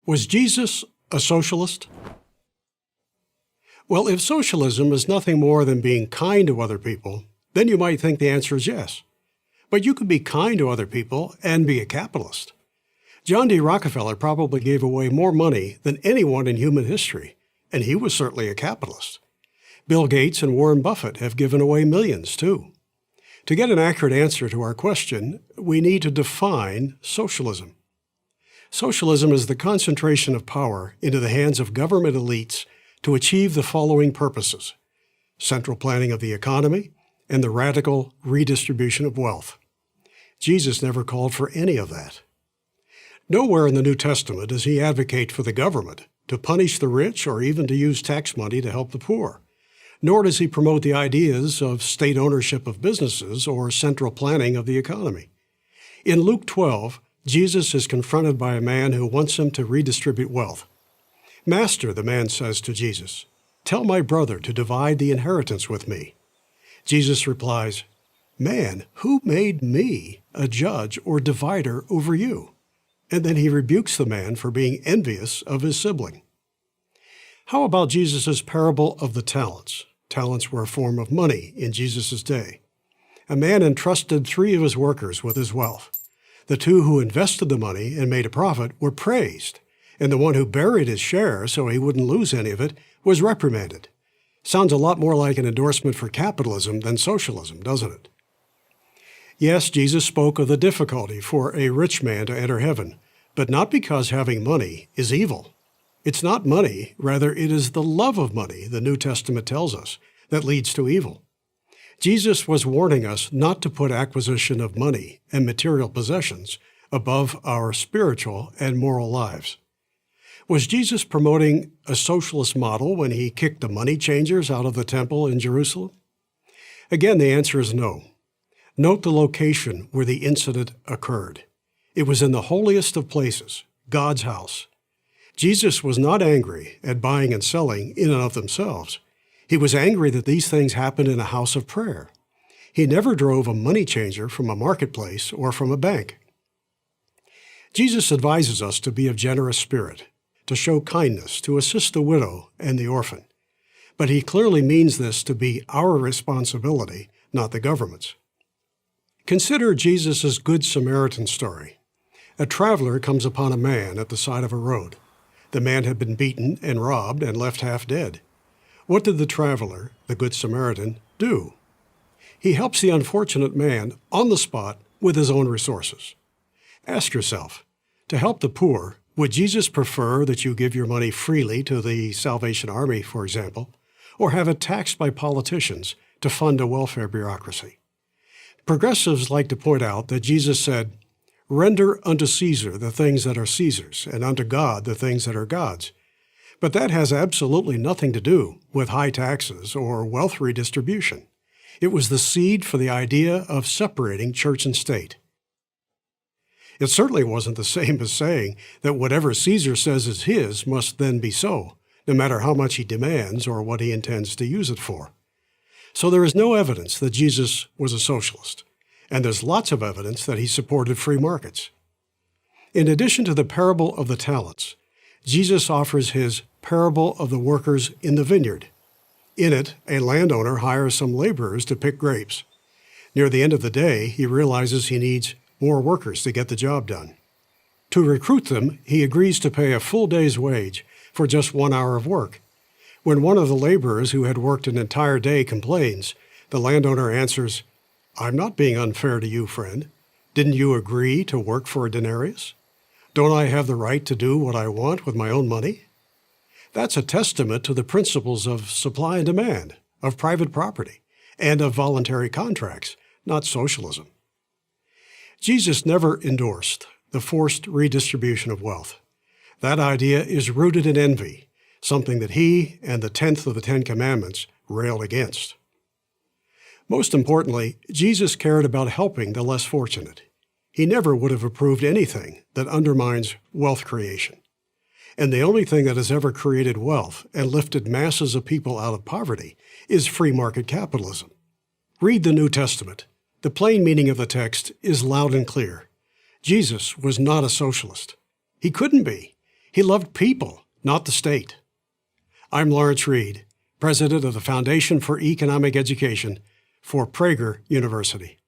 Was Jesus a socialist? Well, if socialism is nothing more than being kind to other people, then you might think the answer is yes. But you could be kind to other people and be a capitalist. John D. Rockefeller probably gave away more money than anyone in human history, and he was certainly a capitalist. Bill Gates and Warren Buffett have given away millions, too. To get an accurate answer to our question, we need to define socialism. Socialism is the concentration of power into the hands of government elites to achieve the following purposes: central planning of the economy and the radical redistribution of wealth. Jesus never called for any of that. Nowhere in the New Testament does he advocate for the government to punish the rich or even to use tax money to help the poor. Nor does he promote the ideas of state ownership of businesses or central planning of the economy. In Luke 12, Jesus is confronted by a man who wants him to redistribute wealth. "Master," the man says to Jesus, "tell my brother to divide the inheritance with me." Jesus replies, "Man, who made me a judge or divider over you?" And then he rebukes the man for being envious of his sibling. How about Jesus' parable of the talents? Talents were a form of money in Jesus' day. A man entrusted 3 of his workers with his wealth. The 2 who invested the money and made a profit were praised, and the one who buried his share so he wouldn't lose any of it was reprimanded. Sounds a lot more like an endorsement for capitalism than socialism, doesn't it? Yes, Jesus spoke of the difficulty for a rich man to enter heaven, but not because having money is evil. It's not money, rather it is the love of money, the New Testament tells us, that leads to evil. Jesus was warning us not to put acquisition of money and material possessions above our spiritual and moral lives. Was Jesus promoting a socialist model when he kicked the money changers out of the temple in Jerusalem? Again, the answer is no. Note the location where the incident occurred. It was in the holiest of places, God's house. Jesus was not angry at buying and selling in and of themselves. He was angry that these things happened in a house of prayer. He never drove a money changer from a marketplace or from a bank. Jesus advises us to be of generous spirit, to show kindness, to assist the widow and the orphan. But he clearly means this to be our responsibility, not the government's. Consider Jesus' Good Samaritan story. A traveler comes upon a man at the side of a road. The man had been beaten and robbed and left half dead. What did the traveler, the Good Samaritan, do? He helps the unfortunate man on the spot with his own resources. Ask yourself, to help the poor, would Jesus prefer that you give your money freely to the Salvation Army, for example, or have it taxed by politicians to fund a welfare bureaucracy? Progressives like to point out that Jesus said, "Render unto Caesar the things that are Caesar's, and unto God the things that are God's." But that has absolutely nothing to do with high taxes or wealth redistribution. It was the seed for the idea of separating church and state. It certainly wasn't the same as saying that whatever Caesar says is his must then be so, no matter how much he demands or what he intends to use it for. So there is no evidence that Jesus was a socialist, and there's lots of evidence that he supported free markets. In addition to the parable of the talents, Jesus offers his parable of the workers in the vineyard. In it, a landowner hires some laborers to pick grapes. Near the end of the day, he realizes he needs more workers to get the job done. To recruit them, he agrees to pay a full day's wage for just 1 hour of work. When one of the laborers who had worked an entire day complains, the landowner answers, "I'm not being unfair to you, friend. Didn't you agree to work for a denarius? Don't I have the right to do what I want with my own money?" That's a testament to the principles of supply and demand, of private property, and of voluntary contracts, not socialism. Jesus never endorsed the forced redistribution of wealth. That idea is rooted in envy, something that he and the 10th of the 10 Commandments railed against. Most importantly, Jesus cared about helping the less fortunate. He never would have approved anything that undermines wealth creation. And the only thing that has ever created wealth and lifted masses of people out of poverty is free market capitalism. Read the New Testament. The plain meaning of the text is loud and clear. Jesus was not a socialist. He couldn't be. He loved people, not the state. I'm Lawrence Reed, president of the Foundation for Economic Education for Prager University.